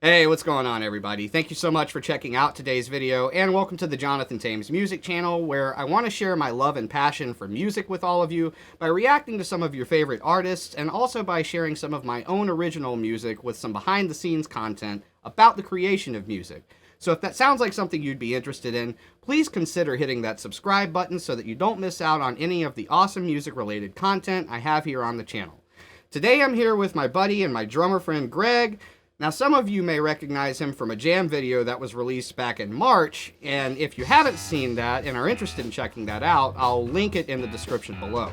Hey, what's going on, everybody? Thank you so much for checking out today's video, and welcome to the Jonathon Thames music channel, where I want to share my love and passion for music with all of you by reacting to some of your favorite artists, and also by sharing some of my own original music with some behind-the-scenes content about the creation of music. So if that sounds like something you'd be interested in, please consider hitting that subscribe button so that you don't miss out on any of the awesome music-related content I have here on the channel. Today I'm here with my buddy and my drummer friend Greg. Now, some of you may recognize him from a jam video that was released back in March, and if you haven't seen that and are interested in checking that out, I'll link it in the description below.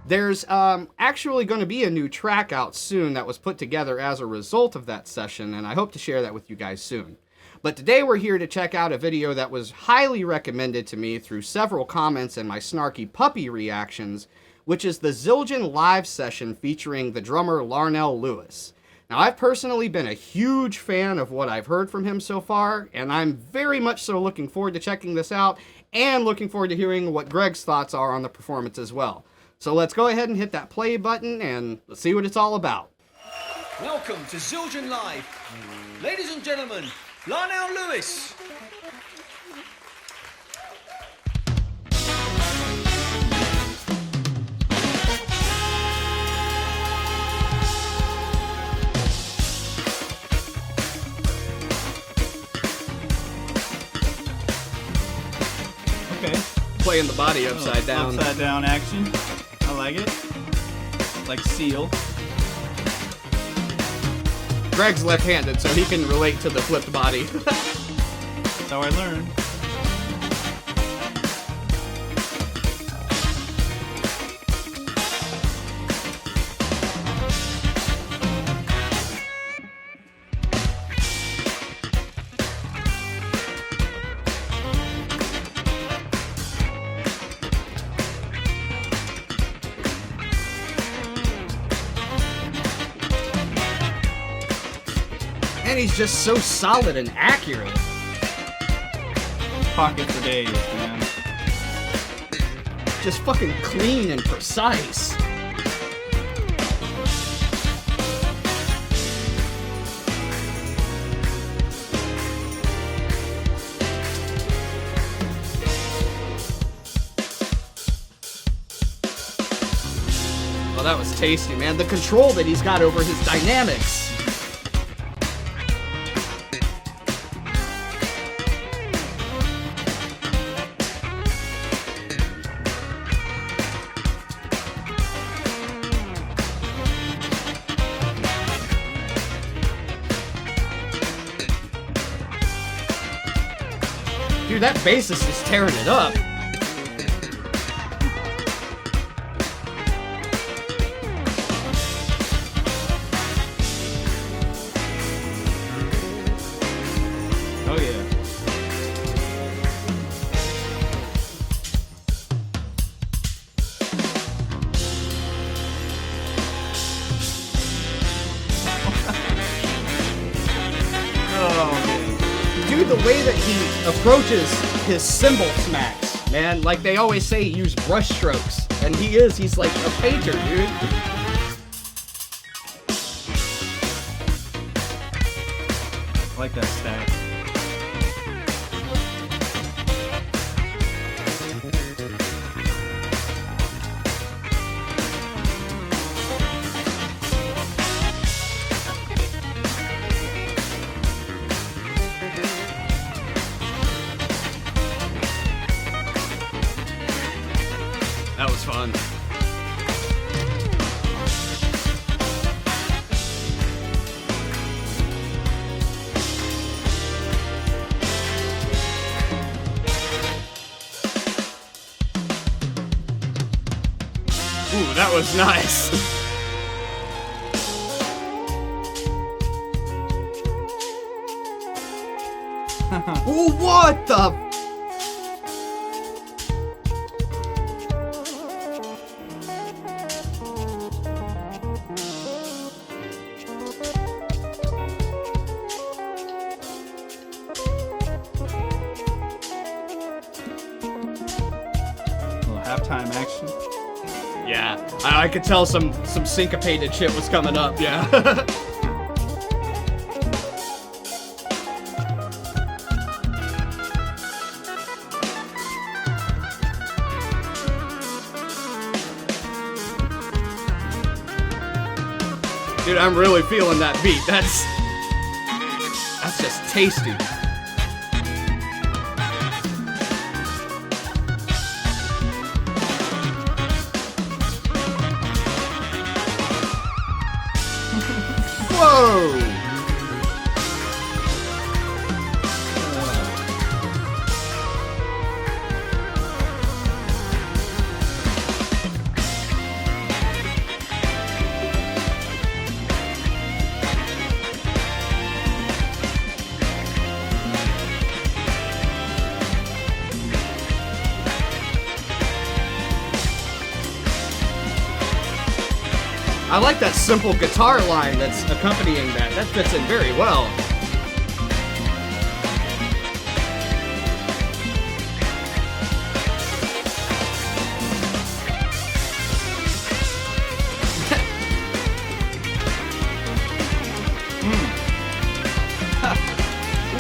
There's actually going to be a new track out soon that was put together as a result of that session, and I hope to share that with you guys soon. But today we're here to check out a video that was highly recommended to me through several comments and my snarky puppy reactions, which is the Zildjian live session featuring the drummer LARNELL Lewis. Now, I've personally been a huge fan of what I've heard from him so far, and I'm very much so looking forward to checking this out, and looking forward to hearing what Greg's thoughts are on the performance as well. So let's go ahead and hit that play button, and let's see what it's all about. Welcome to Zildjian Live. Ladies and gentlemen, LARNELL Lewis. Okay. Playing the body upside down. Upside down action. I like it. Like Seal. Greg's left-handed, so he can relate to the flipped body. That's how I learned. And he's just so solid and accurate. Pocket for days, man. Just fucking clean and precise. Oh, that was tasty, man. The control that he's got over his dynamics. Dude, that bassist is tearing it up. Oh yeah. Oh man. Dude, the way that he approaches his cymbal smacks, man, like they always say, use brush strokes, and he's like a painter, dude. I like that stack. That was fun. Ooh, that was nice. Ooh, what the? Little halftime action. Yeah, I could tell some syncopated shit was coming up, yeah. Dude, I'm really feeling that beat. That's just tasty. Whoa! I like that simple guitar line that's accompanying that. That fits in very well.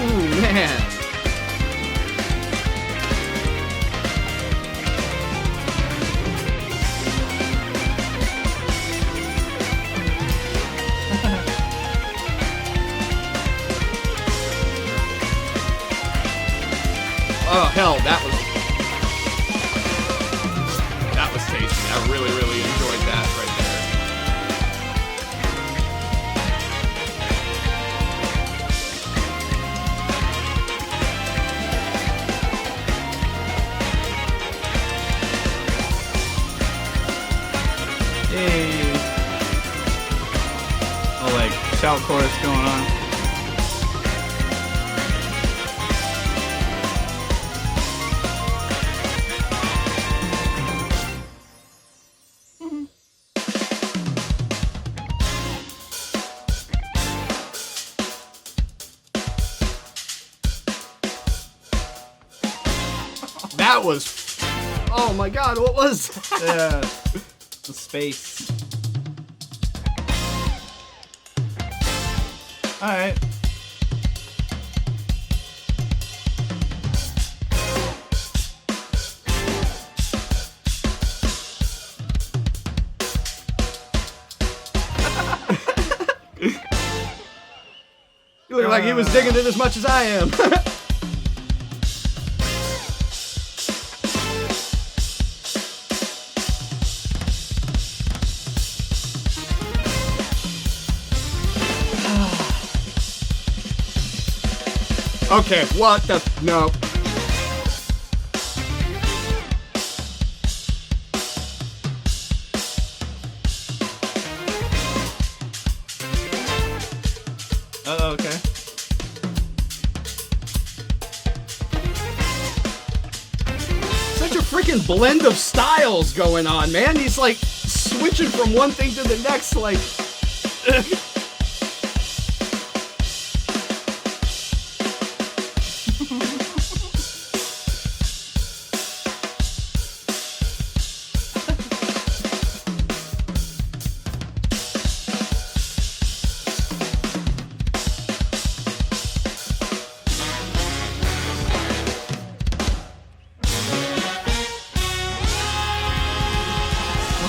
Ooh, man. Oh hell, that was tasty. I really enjoyed that right Hey. Oh, like shout chorus going on. That was, oh my god, what was that? Yeah. The space. Alright. You look like he was digging it as much as I am. Okay, what the? No. Okay. Such a freaking blend of styles going on, man. He's like switching from one thing to the next, like.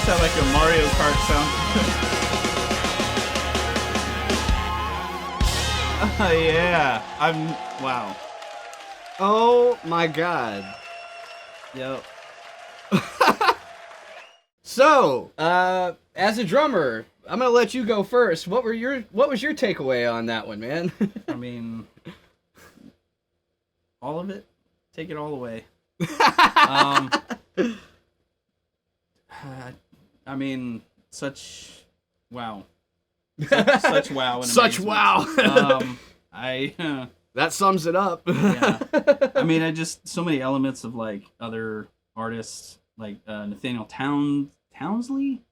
Sound like a Mario Kart sound. Oh yeah, wow. Oh my god. Yep. So, as a drummer, I'm gonna let you go first. What was your takeaway on that one, man? I mean, all of it. Take it all away. I mean, such wow. Such wow. And Such amazement. wow. That sums it up. Yeah. I mean, so many elements of like other artists, like Nathaniel Townsley.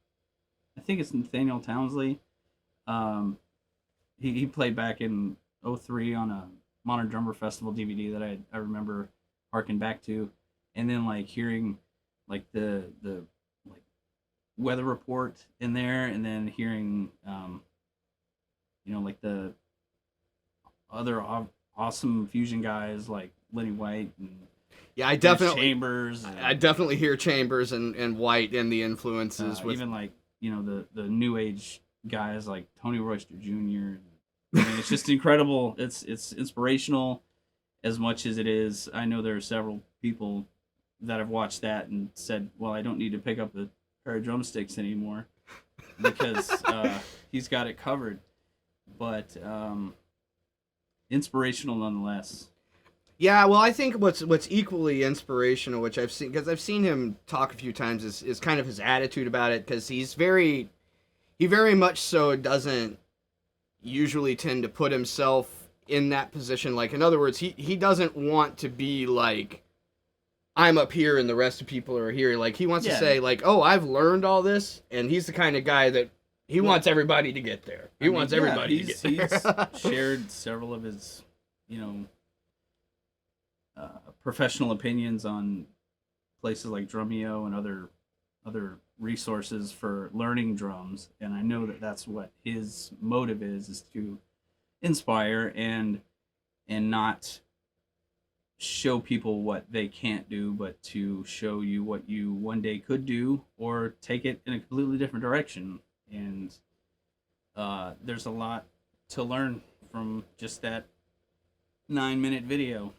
I think it's Nathaniel Townsley. He played back in '03 on a Modern Drummer Festival DVD that I remember harking back to, and then like hearing like the like weather report in there, and then hearing like the other awesome fusion guys like Lenny White and yeah, I definitely Chambers. I definitely hear Chambers and White in the influences with even like the new age guys like Tony Royster Jr. I mean, it's just incredible. It's inspirational as much as it is. I know there are several people that have watched that and said, "Well, I don't need to pick up a pair of drumsticks anymore because he's got it covered." But inspirational nonetheless. Yeah, well, I think what's equally inspirational, which I've seen because I've seen him talk a few times, is kind of his attitude about it. Because he very much so doesn't usually tend to put himself in that position. Like, in other words, he doesn't want to be like, I'm up here and the rest of people are here. Like, he wants to say, like, oh, I've learned all this, and he's the kind of guy that he wants everybody to get there. He wants everybody to get there. He's shared several of his, professional opinions on places like Drumeo and other resources for learning drums, and I know that that's what his motive is to inspire and not show people what they can't do, but to show you what you one day could do or take it in a completely different direction. And there's a lot to learn from just that 9-minute video.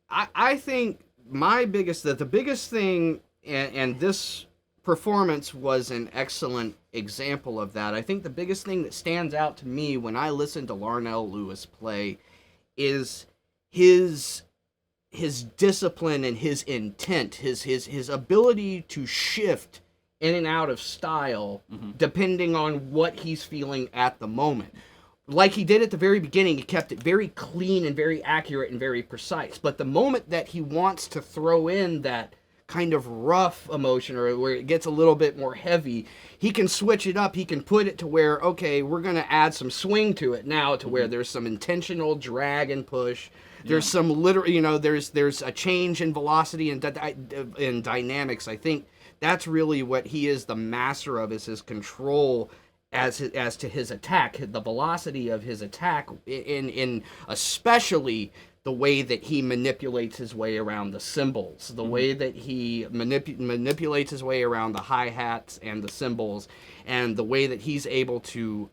I think the biggest thing, and this performance was an excellent example of that. I think the biggest thing that stands out to me when I listen to Larnell Lewis play is his discipline and his intent, his ability to shift in and out of style depending on what he's feeling at the moment. Like he did at the very beginning, he kept it very clean and very accurate and very precise. But the moment that he wants to throw in that kind of rough emotion or where it gets a little bit more heavy, he can switch it up. He can put it to where, okay, we're going to add some swing to it now, to where there's some intentional drag and push. There's some literal, there's a change in velocity and in dynamics. I think that's really what he is the master of, is his control as to his attack, the velocity of his attack, in especially the way that he manipulates his way around the cymbals, the way that he manipulates his way around the hi-hats and the cymbals, and the way that he's able to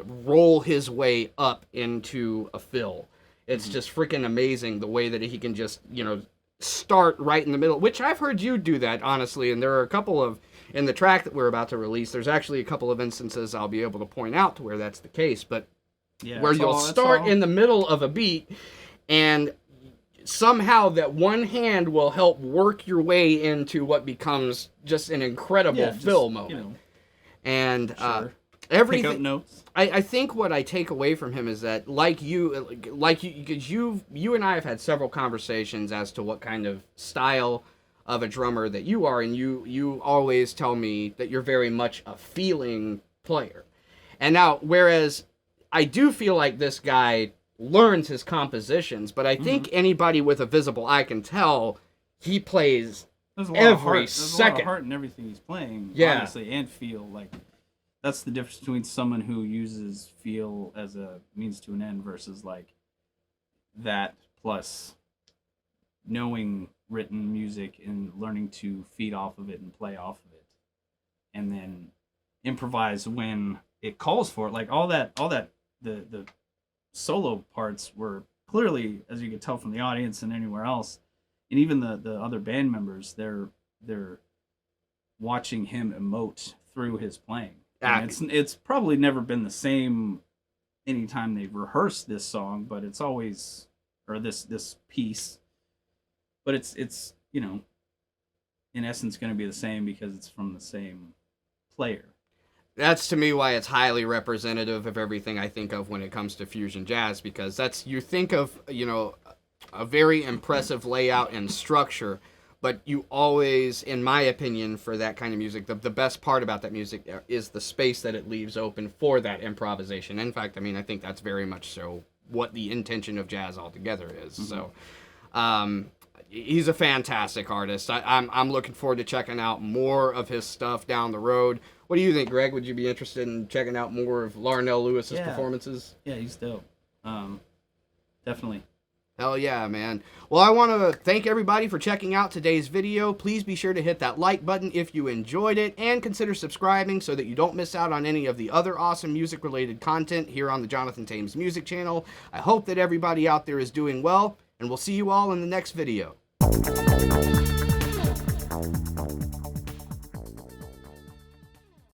roll his way up into a fill. It's just freaking amazing the way that he can just, start right in the middle, which I've heard you do that, honestly, and there are a couple of, in the track that we're about to release, there's actually a couple of instances I'll be able to point out to where that's the case, but where you'll start in the middle of a beat, and somehow that one hand will help work your way into what becomes just an incredible fill moment. And everything. Pick up notes. I think what I take away from him is that, like you, because you and I have had several conversations as to what kind of style of a drummer that you are, and you always tell me that you're very much a feeling player. And now, whereas I do feel like this guy learns his compositions, but I think anybody with a visible eye can tell he plays every second. There's a lot of heart in everything he's playing, honestly, and feel. Like, that's the difference between someone who uses feel as a means to an end versus like that plus knowing written music and learning to feed off of it and play off of it, and then improvise when it calls for it. Like all that the solo parts were clearly, as you could tell from the audience and anywhere else, and even the other band members, they're watching him emote through his playing. And it's probably never been the same anytime they've rehearsed this song, but it's always, or this piece, but it's in essence going to be the same because it's from the same player. That's to me why it's highly representative of everything I think of when it comes to fusion jazz, because you think of, a very impressive layout and structure, but you always, in my opinion, for that kind of music, the best part about that music is the space that it leaves open for that improvisation. In fact, I think that's very much so what the intention of jazz altogether is. So, he's a fantastic artist. I'm looking forward to checking out more of his stuff down the road. What do you think, Greg? Would you be interested in checking out more of Larnell Lewis's performances? Yeah, he's dope. Definitely. Hell yeah, man. Well, I want to thank everybody for checking out today's video. Please be sure to hit that like button if you enjoyed it, and consider subscribing so that you don't miss out on any of the other awesome music-related content here on the Jonathon Thames Music Channel. I hope that everybody out there is doing well, and we'll see you all in the next video.